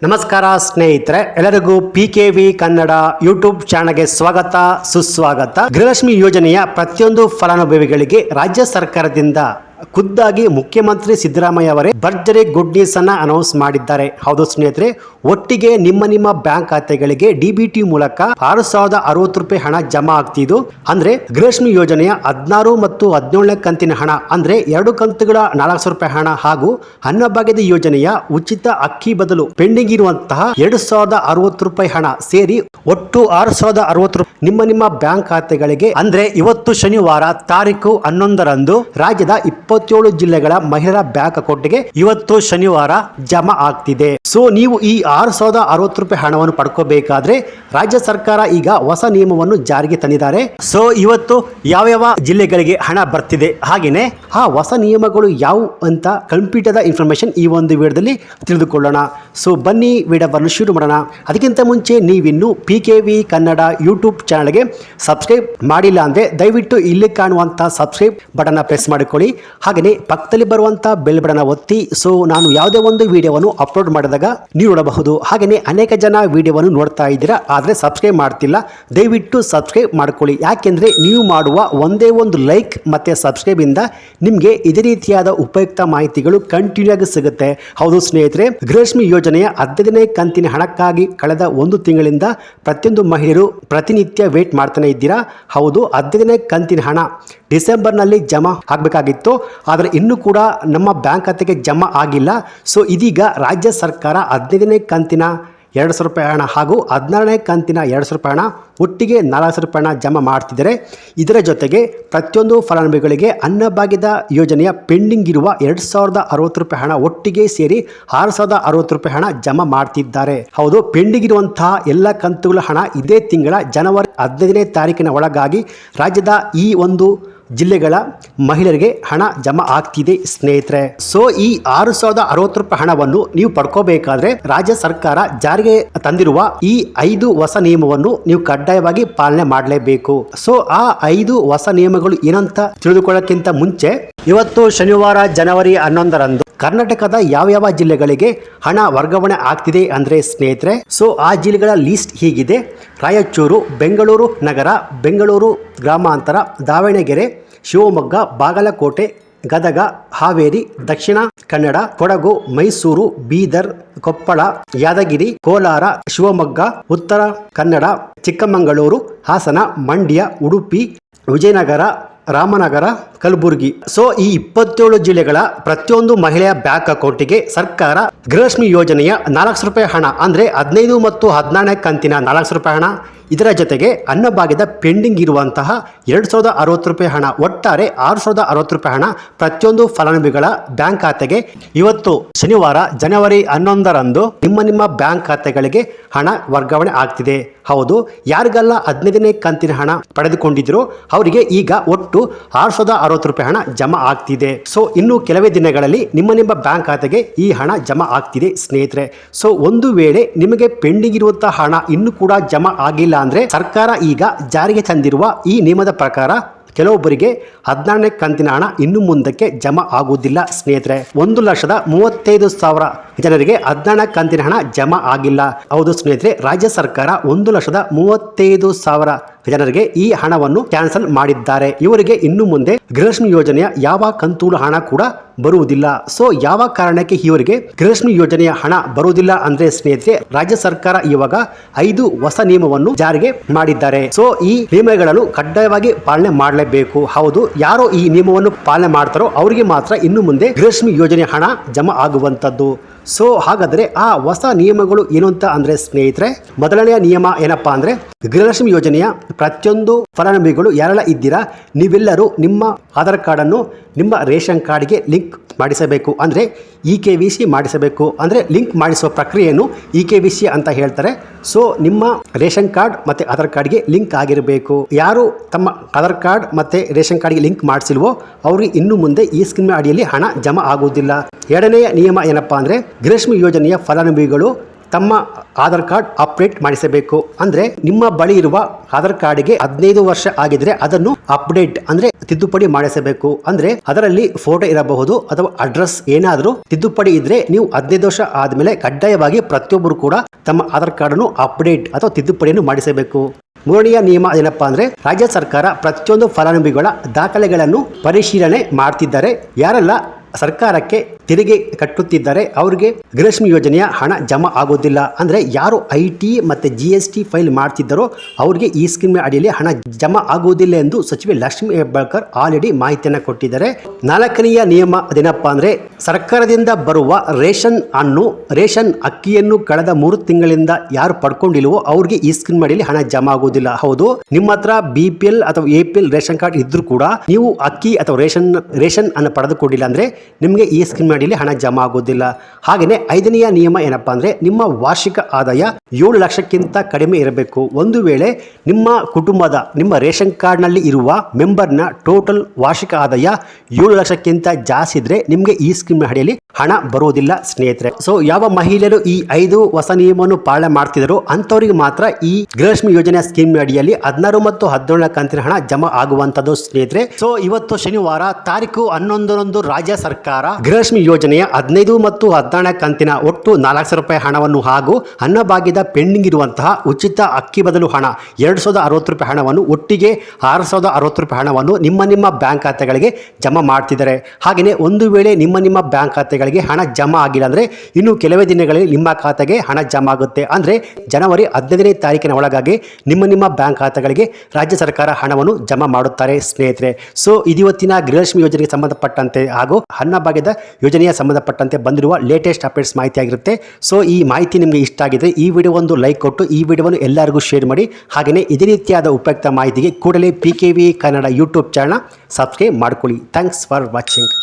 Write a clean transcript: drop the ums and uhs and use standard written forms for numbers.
ನಮಸ್ಕಾರ ಸ್ನೇಹಿತರೆ, ಎಲ್ಲರಿಗೂ PKV ಕನ್ನಡ ಯೂಟ್ಯೂಬ್ ಚಾನಲ್ಗೆ ಸ್ವಾಗತ ಸುಸ್ವಾಗತ. ಗೃಹಲಕ್ಷ್ಮಿ ಯೋಜನೆಯ ಪ್ರತಿಯೊಂದು ಫಲಾನುಭವಿಗಳಿಗೆ ರಾಜ್ಯ ಸರ್ಕಾರದಿಂದ ಖುದ್ದಾಗಿ ಮುಖ್ಯಮಂತ್ರಿ ಸಿದ್ದರಾಮಯ್ಯ ಅವರೇ ಭರ್ಜರಿ ಗುಡ್ ನ್ಯೂಸ್ ಅನ್ನ ಅನೌನ್ಸ್ ಮಾಡಿದ್ದಾರೆ. ಹೌದು ಸ್ನೇಹಿತರೆ, ಒಟ್ಟಿಗೆ ನಿಮ್ಮ ಬ್ಯಾಂಕ್ ಖಾತೆಗಳಿಗೆ DBT ಮೂಲಕ 6,060 ರೂಪಾಯಿ ಹಣ ಜಮಾ ಆಗ್ತಿದ್ದು. ಅಂದ್ರೆ ಗೃಹಲಕ್ಷ್ಮಿ ಯೋಜನೆಯ 16 ಮತ್ತು 17ನೇ ಕಂತಿನ ಹಣ ಅಂದ್ರೆ 2 ಕಂತುಗಳ 400 ರೂಪಾಯಿ ಹಣ ಹಾಗೂ ಅನ್ನಭಾಗ್ಯದ ಯೋಜನೆಯ ಉಚಿತ ಅಕ್ಕಿ ಬದಲು ಪೆಂಡಿಂಗ್ ಇರುವಂತಹ 2,060 ರೂಪಾಯಿ ಹಣ ಸೇರಿ ಒಟ್ಟು 6,060 ನಿಮ್ಮ ಬ್ಯಾಂಕ್ ಖಾತೆಗಳಿಗೆ ಅಂದ್ರೆ ಇವತ್ತು ಶನಿವಾರ ತಾರೀಕು 11ರಂದು ರಾಜ್ಯದ 27 ಜಿಲ್ಲೆಗಳ ಮಹಿಳಾ ಬ್ಯಾಂಕ್ ಅಕೌಂಟ್ಗೆ ಇವತ್ತು ಶನಿವಾರ ಜಮಾ ಆಗ್ತಿದೆ. ಸೊ ನೀವು ಈ 6,060 ರೂಪಾಯಿ ಹಣವನ್ನು ಪಡ್ಕೋಬೇಕಾದ್ರೆ ರಾಜ್ಯ ಸರ್ಕಾರ ಈಗ ಹೊಸ ನಿಯಮವನ್ನು ಜಾರಿಗೆ ತಂದಿದ್ದಾರೆ. ಸೊ ಇವತ್ತು ಯಾವ ಜಿಲ್ಲೆಗಳಿಗೆ ಹಣ ಬರ್ತಿದೆ, ಹಾಗೇನೆ ಆ ಹೊಸ ನಿಯಮಗಳು ಯಾವುವು ಅಂತ ಕಂಪ್ಲೀಟ್ ಆದ ಇನ್ಫಾರ್ಮೇಶನ್ ಈ ಒಂದು ವಿಡಿಯೋದಲ್ಲಿ ತಿಳಿದುಕೊಳ್ಳೋಣ. ಸೊ ಬನ್ನಿ ವಿಡಿಯೋವನ್ನು ಶುರು ಮಾಡೋಣ. ಅದಕ್ಕಿಂತ ಮುಂಚೆ ನೀವಿನ್ನು PKV ಕನ್ನಡ ಯೂಟ್ಯೂಬ್ ಚಾನಲ್ಗೆ ಸಬ್ಸ್ಕ್ರೈಬ್ ಮಾಡಿಲ್ಲ ಅಂದ್ರೆ ದಯವಿಟ್ಟು ಇಲ್ಲಿ ಕಾಣುವಂತ ಸಬ್ಸ್ಕ್ರೈಬ್ ಬಟನ್ ಪ್ರೆಸ್ ಮಾಡಿಕೊಳ್ಳಿ. ಹಾಗೆಯೇ ಪಕ್ಕದಲ್ಲಿ ಬರುವಂತ ಬೆಲ್ ಬಟನ್ ಒತ್ತಿ. ಸೊ ನಾನು ಯಾವುದೇ ಒಂದು ವಿಡಿಯೋವನ್ನು ಅಪ್ಲೋಡ್ ಮಾಡಿದಾಗ ನೀವು ನೋಡಬಹುದು. ಹಾಗೆಯೇ ಅನೇಕ ಜನ ವಿಡಿಯೋವನ್ನು ನೋಡ್ತಾ ಇದ್ದೀರಾ ಆದ್ರೆ ಸಬ್ಸ್ಕ್ರೈಬ್ ಮಾಡ್ತಿಲ್ಲ, ದಯವಿಟ್ಟು ಸಬ್ಸ್ಕ್ರೈಬ್ ಮಾಡ್ಕೊಳ್ಳಿ. ಯಾಕೆಂದ್ರೆ ನೀವು ಮಾಡುವ ಒಂದೇ ಒಂದು ಲೈಕ್ ಮತ್ತೆ ಸಬ್ಸ್ಕ್ರೈಬ್ ಇಂದ ನಿಮಗೆ ಇದೇ ರೀತಿಯಾದ ಉಪಯುಕ್ತ ಮಾಹಿತಿಗಳು ಕಂಟಿನ್ಯೂ ಆಗಿ ಸಿಗುತ್ತೆ. ಹೌದು ಸ್ನೇಹಿತರೆ, ಗೃಹಲಕ್ಷ್ಮಿ ಯೋಜನೆಯ 15ನೇ ಕಂತಿನ ಹಣಕ್ಕಾಗಿ ಕಳೆದ 1 ತಿಂಗಳಿಂದ ಪ್ರತಿಯೊಂದು ಮಹಿಳೆಯರು ಪ್ರತಿನಿತ್ಯ ವೇಟ್ ಮಾಡ್ತಾನೆ ಇದ್ದೀರಾ. ಹೌದು, 15ನೇ ಕಂತಿನ ಹಣ ಡಿಸೆಂಬರ್ನಲ್ಲಿ ಜಮಾ ಆಗಬೇಕಾಗಿತ್ತು, ಆದರೆ ಇನ್ನೂ ಕೂಡ ನಮ್ಮ ಬ್ಯಾಂಕ್ ಖಾತೆಗೆ ಜಮಾ ಆಗಿಲ್ಲ. ಸೊ ಇದೀಗ ರಾಜ್ಯ ಸರ್ಕಾರ 15ನೇ ಕಂತಿನ 200 ರೂಪಾಯಿ ಹಣ ಹಾಗೂ 16ನೇ ಕಂತಿನ 200 ರೂಪಾಯಿ ಹಣ ಒಟ್ಟಿಗೆ 400 ರೂಪಾಯಿ ಹಣ ಜಮಾ ಮಾಡ್ತಿದ್ದಾರೆ. ಇದರ ಜೊತೆಗೆ ಪ್ರತಿಯೊಂದು ಫಲಾನುಭವಿಗಳಿಗೆ ಅನ್ನಭಾಗ್ಯದ ಯೋಜನೆಯ ಪೆಂಡಿಂಗ್ ಇರುವ 2,060 ರೂಪಾಯಿ ಹಣ ಒಟ್ಟಿಗೆ ಸೇರಿ 6,060 ರೂಪಾಯಿ ಹಣ ಜಮಾ ಮಾಡ್ತಿದ್ದಾರೆ. ಹೌದು, ಪೆಂಡಿಂಗ್ ಇರುವಂತಹ ಎಲ್ಲ ಕಂತುಗಳ ಹಣ ಇದೇ ತಿಂಗಳ ಜನವರಿ 15ನೇ ತಾರೀಕಿನ ಒಳಗಾಗಿ ರಾಜ್ಯದ ಈ ಒಂದು ಜಿಲ್ಲೆಗಳ ಮಹಿಳೆಯರಿಗೆ ಹಣ ಜಮಾ ಆಗ್ತಿದೆ ಸ್ನೇಹಿತರೆ. ಸೊ ಈ 6,060 ರೂಪಾಯಿ ಹಣವನ್ನು ನೀವು ಪಡ್ಕೋಬೇಕಾದ್ರೆ ರಾಜ್ಯ ಸರ್ಕಾರ ಜಾರಿಗೆ ತಂದಿರುವ ಈ 5 ಹೊಸ ನಿಯಮವನ್ನು ನೀವು ಕಡ್ಡಾಯವಾಗಿ ಪಾಲನೆ ಮಾಡಲೇಬೇಕು. ಸೊ ಆ 5 ಹೊಸ ನಿಯಮಗಳು ಏನಂತ ತಿಳಿದುಕೊಳ್ಳೋಕ್ಕಿಂತ ಮುಂಚೆ ಇವತ್ತು ಶನಿವಾರ ಜನವರಿ 11ರಂದು ಕರ್ನಾಟಕದ ಯಾವ ಜಿಲ್ಲೆಗಳಿಗೆ ಹಣ ವರ್ಗಾವಣೆ ಆಗ್ತಿದೆ ಅಂದ್ರೆ ಸ್ನೇಹಿತರೆ, ಸೊ ಆ ಜಿಲ್ಲೆಗಳ ಲಿಸ್ಟ್ ಹೀಗಿದೆ. ರಾಯಚೂರು, ಬೆಂಗಳೂರು ನಗರ, ಬೆಂಗಳೂರು ಗ್ರಾಮಾಂತರ, ದಾವಣಗೆರೆ, ಶಿವಮೊಗ್ಗ, ಬಾಗಲಕೋಟೆ, ಗದಗ, ಹಾವೇರಿ, ದಕ್ಷಿಣ ಕನ್ನಡ, ಕೊಡಗು, ಮೈಸೂರು, ಬೀದರ್, ಕೊಪ್ಪಳ, ಯಾದಗಿರಿ, ಕೋಲಾರ, ಶಿವಮೊಗ್ಗ, ಉತ್ತರ ಕನ್ನಡ, ಚಿಕ್ಕಮಗಳೂರು, ಹಾಸನ, ಮಂಡ್ಯ, ಉಡುಪಿ, ವಿಜಯನಗರ, ರಾಮನಗರ, ಕಲಬುರಗಿ. ಸೊ ಈ 27 ಜಿಲ್ಲೆಗಳ ಪ್ರತಿಯೊಂದು ಮಹಿಳೆಯ ಬ್ಯಾಂಕ್ ಅಕೌಂಟಿಗೆ ಸರ್ಕಾರ ಗೃಹಲಕ್ಷ್ಮಿ ಯೋಜನೆಯ 400 ರೂಪಾಯಿ ಹಣ ಅಂದ್ರೆ 15 ಮತ್ತು 16ನೇ ಕಂತಿನ 400 ರೂಪಾಯಿ ಹಣ, ಇದರ ಜೊತೆಗೆ ಅನ್ನಭಾಗ್ಯದ ಪೆಂಡಿಂಗ್ ಇರುವಂತಹ 2,060 ರೂಪಾಯಿ ಹಣ, ಒಟ್ಟಾರೆ 6,060 ರೂಪಾಯಿ ಹಣ ಪ್ರತಿಯೊಂದು ಫಲಾನುಭವಿಗಳ ಬ್ಯಾಂಕ್ ಖಾತೆಗೆ ಇವತ್ತು ಶನಿವಾರ ಜನವರಿ 11ರಂದು ನಿಮ್ಮ ಬ್ಯಾಂಕ್ ಖಾತೆಗಳಿಗೆ ಹಣ ವರ್ಗಾವಣೆ ಆಗ್ತಿದೆ. ಹೌದು, ಯಾರಿಗೆಲ್ಲ 15ನೇ ಕಂತಿನ ಹಣ ಪಡೆದುಕೊಂಡಿದ್ರು ಅವರಿಗೆ ಈಗ ಒಟ್ಟು 6,060 ರೂಪಾಯಿ ಹಣ ಜಮಾ ಆಗ್ತಿದೆ. ಸೊ ಇನ್ನು ಕೆಲವೇ ದಿನಗಳಲ್ಲಿ ನಿಮ್ಮ ಬ್ಯಾಂಕ್ ಖಾತೆಗೆ ಈ ಹಣ ಜಮಾ ಆಗ್ತಿದೆ ಸ್ನೇಹಿತರೆ. ಸೊ ಒಂದು ವೇಳೆ ನಿಮಗೆ ಪೆಂಡಿಂಗ್ ಇರುವಂತಹ ಹಣ ಇನ್ನೂ ಕೂಡ ಜಮಾ ಆಗಿಲ್ಲ ಅಂದ್ರೆ ಸರ್ಕಾರ ಈಗ ಜಾರಿಗೆ ತಂದಿರುವ ಈ ನಿಯಮದ ಪ್ರಕಾರ ಕೆಲವೊಬ್ಬರಿಗೆ 16ನೇ ಕಂತಿನ ಹಣ ಇನ್ನು ಮುಂದಕ್ಕೆ ಜಮಾ ಆಗುವುದಿಲ್ಲ ಸ್ನೇಹಿತರೆ. 1,35,000 ಜನರಿಗೆ 16ನೇ ಕಂತಿನ ಹಣ ಜಮಾ ಆಗಿಲ್ಲ. ಹೌದು ಸ್ನೇಹಿತರೆ, ರಾಜ್ಯ ಸರ್ಕಾರ 1,35,000 ಜನರಿಗೆ ಈ ಹಣವನ್ನು ಕ್ಯಾನ್ಸಲ್ ಮಾಡಿದ್ದಾರೆ. ಇವರಿಗೆ ಇನ್ನು ಮುಂದೆ ಗೃಹಲಕ್ಷ್ಮಿ ಯೋಜನೆಯ ಯಾವ ಕಂತುಗಳ ಹಣ ಕೂಡ ಬರುವುದಿಲ್ಲ. ಸೊ ಯಾವ ಕಾರಣಕ್ಕೆ ಇವರಿಗೆ ಗೃಹಲಕ್ಷ್ಮಿ ಯೋಜನೆಯ ಹಣ ಬರುವುದಿಲ್ಲ ಅಂದ್ರೆ ಸ್ನೇಹಿತರೆ, ರಾಜ್ಯ ಸರ್ಕಾರ ಇವಾಗ 5 ಹೊಸ ನಿಯಮವನ್ನು ಜಾರಿಗೆ ಮಾಡಿದ್ದಾರೆ. ಸೊ ಈ ನಿಯಮಗಳನ್ನು ಕಡ್ಡಾಯವಾಗಿ ಪಾಲನೆ ಮಾಡಲೇಬೇಕು. ಹೌದು, ಯಾರು ಈ ನಿಯಮವನ್ನು ಪಾಲನೆ ಮಾಡ್ತಾರೋ ಅವರಿಗೆ ಮಾತ್ರ ಇನ್ನು ಮುಂದೆ ಗೃಹಲಕ್ಷ್ಮಿ ಯೋಜನೆಯ ಹಣ ಜಮಾ ಆಗುವಂತದ್ದು. ಸೊ ಹಾಗಾದ್ರೆ ಆ ಹೊಸ ನಿಯಮಗಳು ಏನು ಅಂತ ಅಂದ್ರೆ ಸ್ನೇಹಿತರೆ, ಮೊದಲನೆಯ ನಿಯಮ ಏನಪ್ಪಾ ಅಂದ್ರೆ ಗೃಹಲಕ್ಷ್ಮಿ ಯೋಜನೆಯ ಪ್ರತಿಯೊಂದು ಫಲಾನುಭವಿಗಳು ಯಾರೆಲ್ಲ ಇದ್ದೀರಾ ನೀವೆಲ್ಲರೂ ನಿಮ್ಮ ಆಧಾರ್ ಕಾರ್ಡ್ ಅನ್ನು ನಿಮ್ಮ ರೇಷನ್ ಕಾರ್ಡ್ಗೆ ಲಿಂಕ್ ಮಾಡಿಸಬೇಕು. ಅಂದ್ರೆ EKVC ಮಾಡಿಸಬೇಕು. ಅಂದ್ರೆ ಲಿಂಕ್ ಮಾಡಿಸುವ ಪ್ರಕ್ರಿಯೆಯನ್ನು EKVC ಅಂತ ಹೇಳ್ತಾರೆ. ಸೊ ನಿಮ್ಮ ರೇಷನ್ ಕಾರ್ಡ್ ಮತ್ತೆ ಆಧಾರ್ ಕಾರ್ಡ್ಗೆ ಲಿಂಕ್ ಆಗಿರಬೇಕು. ಯಾರು ತಮ್ಮ ಆಧಾರ್ ಕಾರ್ಡ್ ಮತ್ತೆ ರೇಷನ್ ಕಾರ್ಡ್ಗೆ ಲಿಂಕ್ ಮಾಡಿಸಿಲ್ವೋ ಅವರಿಗೆ ಇನ್ನು ಮುಂದೆ ಈ ಸ್ಕೀಮ್ ಅಡಿಯಲ್ಲಿ ಹಣ ಜಮಾ ಆಗುವುದಿಲ್ಲ. ಎರಡನೆಯ ನಿಯಮ ಏನಪ್ಪಾ ಅಂದ್ರೆ ಗೃಹಲಕ್ಷ್ಮಿ ಯೋಜನೆಯ ಫಲಾನುಭವಿಗಳು ತಮ್ಮ ಆಧಾರ್ ಕಾರ್ಡ್ ಅಪ್ಡೇಟ್ ಮಾಡಿಸಬೇಕು. ಅಂದ್ರೆ ನಿಮ್ಮ ಬಳಿ ಇರುವ ಆಧಾರ್ ಕಾರ್ಡ್ಗೆ 15 ವರ್ಷ ಆಗಿದ್ರೆ ಅದನ್ನು ಅಪ್ಡೇಟ್ ಅಂದ್ರೆ ತಿದ್ದುಪಡಿ ಮಾಡಿಸಬೇಕು. ಅಂದ್ರೆ ಅದರಲ್ಲಿ ಫೋಟೋ ಇರಬಹುದು ಅಥವಾ ಅಡ್ರೆಸ್ ಏನಾದರೂ ತಿದ್ದುಪಡಿ ಇದ್ರೆ ನೀವು 15 ವರ್ಷ ಆದ್ಮೇಲೆ ಕಡ್ಡಾಯವಾಗಿ ಪ್ರತಿಯೊಬ್ಬರು ಕೂಡ ತಮ್ಮ ಆಧಾರ್ ಕಾರ್ಡ್ ಅನ್ನು ಅಪ್ಡೇಟ್ ಅಥವಾ ತಿದ್ದುಪಡಿಯನ್ನು ಮಾಡಿಸಬೇಕು. ಮೂರನೆಯ ನಿಯಮ ಏನಪ್ಪಾ ಅಂದ್ರೆ ರಾಜ್ಯ ಸರ್ಕಾರ ಪ್ರತಿಯೊಂದು ಫಲಾನುಭವಿಗಳ ದಾಖಲೆಗಳನ್ನು ಪರಿಶೀಲನೆ ಮಾಡ್ತಿದ್ದಾರೆ. ಯಾರೆಲ್ಲ ಸರ್ಕಾರಕ್ಕೆ ತೆರಿಗೆ ಕಟ್ಟುತ್ತಿದ್ದಾರೆ ಅವರಿಗೆ ಗೃಹಲಕ್ಷ್ಮಿ ಯೋಜನೆಯ ಹಣ ಜಮಾ ಆಗೋದಿಲ್ಲ. ಅಂದ್ರೆ ಯಾರು IT ಮತ್ತೆ GST ಫೈಲ್ ಮಾಡ್ತಿದ್ದಾರೋ ಅವರಿಗೆ ಈ ಸ್ಕೀಮ್ ಅಡಿಯಲ್ಲಿ ಹಣ ಜಮಾ ಆಗುವುದಿಲ್ಲ ಎಂದು ಸಚಿವೆ ಲಕ್ಷ್ಮಿ ಹೆಬ್ಬಾಳ್ಕರ್ ಆಲ್ರೆಡಿ ಮಾಹಿತಿಯನ್ನು ಕೊಟ್ಟಿದ್ದಾರೆ. ನಾಲ್ಕನೆಯ ನಿಯಮ ಅದೇನಪ್ಪಾ ಅಂದ್ರೆ ಸರ್ಕಾರದಿಂದ ಬರುವ ರೇಷನ್ ಅಕ್ಕಿಯನ್ನು ಕಳೆದ 3 ತಿಂಗಳಿಂದ ಯಾರು ಪಡ್ಕೊಂಡಿಲ್ವೋ ಅವ್ರಿಗೆ ಈ ಸ್ಕೀಮ್ ಅಡಿಯಲ್ಲಿ ಹಣ ಜಮಾ ಆಗುವುದಿಲ್ಲ. ಹೌದು, ನಿಮ್ಮ ಹತ್ರ BPL ಅಥವಾ APL ರೇಷನ್ ಕಾರ್ಡ್ ಇದ್ರೂ ಕೂಡ ನೀವು ಅಕ್ಕಿ ಅಥವಾ ರೇಷನ್ ಅನ್ನು ಪಡೆದುಕೊಂಡಿಲ್ಲ ಅಂದ್ರೆ ನಿಮಗೆ ಈ ಸ್ಕೀಮ್ ಅಡಿಯಲ್ಲಿ ಹಣ ಜಮಾ ಆಗೋದಿಲ್ಲ. ಹಾಗೆಯೇ 5ನೆಯ ನಿಯಮ ಏನಪ್ಪಾ ಅಂದ್ರೆ ನಿಮ್ಮ ವಾರ್ಷಿಕ ಆದಾಯ 7 ಲಕ್ಷಕ್ಕಿಂತ ಕಡಿಮೆ ಇರಬೇಕು. ಒಂದು ವೇಳೆ ನಿಮ್ಮ ರೇಷನ್ ಕಾರ್ಡ್ ನಲ್ಲಿ ಇರುವ ಮೆಂಬರ್ನ ಟೋಟಲ್ ವಾರ್ಷಿಕ ಆದಾಯ 7 ಲಕ್ಷಕ್ಕಿಂತ ಜಾಸ್ತಿ ಇದ್ರೆ ನಿಮಗೆ ಈ ಸ್ಕೀಮ್ ಅಡಿಯಲ್ಲಿ ಹಣ ಬರುವುದಿಲ್ಲ ಸ್ನೇಹಿತರೆ. ಸೊ ಯಾವ ಮಹಿಳೆಯರು ಈ 5 ಹೊಸ ನಿಯಮವನ್ನು ಪಾಲನೆ ಮಾಡ್ತಿದ್ದಾರೋ ಅಂತವರಿಗೆ ಮಾತ್ರ ಈ ಗೃಹಲಕ್ಷ್ಮಿ ಯೋಜನೆಯ ಸ್ಕೀಮ್ ಅಡಿಯಲ್ಲಿ 16 ಮತ್ತು 17 ಕಂತಿನ ಹಣ ಜಮಾ ಆಗುವಂತದ್ದು ಸ್ನೇಹಿತರೆ. ಸೊ ಇವತ್ತು ಶನಿವಾರ ತಾರೀಕು 11ರಂದು ರಾಜ್ಯ ಸರ್ಕಾರ ಗೃಹಲಕ್ಷ್ಮಿ ಯೋಜನೆಯ 15 ಮತ್ತು 17 ಕಂತಿನ ಒಟ್ಟು 4,00,000 ರೂಪಾಯಿ ಹಣವನ್ನು ಹಾಗೂ ಅನ್ನಭಾಗ್ಯದ ಪೆಂಡಿಂಗ್ ಇರುವಂತಹ ಉಚಿತ ಅಕ್ಕಿ ಬದಲು ಹಣ 2,060 ರೂಪಾಯಿ ಹಣವನ್ನು ಒಟ್ಟಿಗೆ 6,060 ರೂಪಾಯಿ ಹಣವನ್ನು ನಿಮ್ಮ ಬ್ಯಾಂಕ್ ಖಾತೆಗಳಿಗೆ ಜಮಾ ಮಾಡ್ತಿದ್ದಾರೆ. ಹಾಗೆಯೇ ಒಂದು ವೇಳೆ ನಿಮ್ಮ ಬ್ಯಾಂಕ್ ಖಾತೆಗಳಿಗೆ ಹಣ ಜಮಾ ಆಗಿಲ್ಲ ಅಂದ್ರೆ ಇನ್ನು ಕೆಲವೇ ದಿನಗಳಲ್ಲಿ ನಿಮ್ಮ ಖಾತೆಗೆ ಹಣ ಜಮಾ ಆಗುತ್ತೆ. ಅಂದ್ರೆ ಜನವರಿ 15ನೇ ತಾರೀಕಿನ ಒಳಗಾಗಿ ನಿಮ್ಮ ಬ್ಯಾಂಕ್ ಖಾತೆಗಳಿಗೆ ರಾಜ್ಯ ಸರ್ಕಾರ ಹಣವನ್ನು ಜಮಾ ಮಾಡುತ್ತಾರೆ ಸ್ನೇಹಿತರೆ. ಸೊ ಇವತ್ತಿನ ಗೃಹಲಕ್ಷ್ಮಿ ಯೋಜನೆಗೆ ಸಂಬಂಧಪಟ್ಟಂತೆ ಹಾಗೂ ಅನ್ನಭಾಗ್ಯದ ಯೋಜನೆಯ ಸಂಬಂಧಪಟ್ಟಂತೆ ಬಂದಿರುವ ಲೇಟೆಸ್ಟ್ ಅಪ್ಡೇಟ್ಸ್ ಮಾಹಿತಿ ಆಗಿರುತ್ತೆ. ಸೊ ಈ ಮಾಹಿತಿ ನಿಮಗೆ ಇಷ್ಟ ಆಗಿದ್ರೆ ಈ ವಿಡಿಯೋ ಒಂದು ಲೈಕ್ ಕೊಟ್ಟು ಈ ವಿಡಿಯೋವನ್ನು ಎಲ್ಲರಿಗೂ ಶೇರ್ ಮಾಡಿ. ಹಾಗೆಯೇ ಇದೇ ರೀತಿಯಾದ ಉಪಯುಕ್ತ ಮಾಹಿತಿಗೆ ಕೂಡಲೇ PKV Kannada YouTube channel subscribe ಮಾಡ್ಕೊಳ್ಳಿ. Thanks for watching.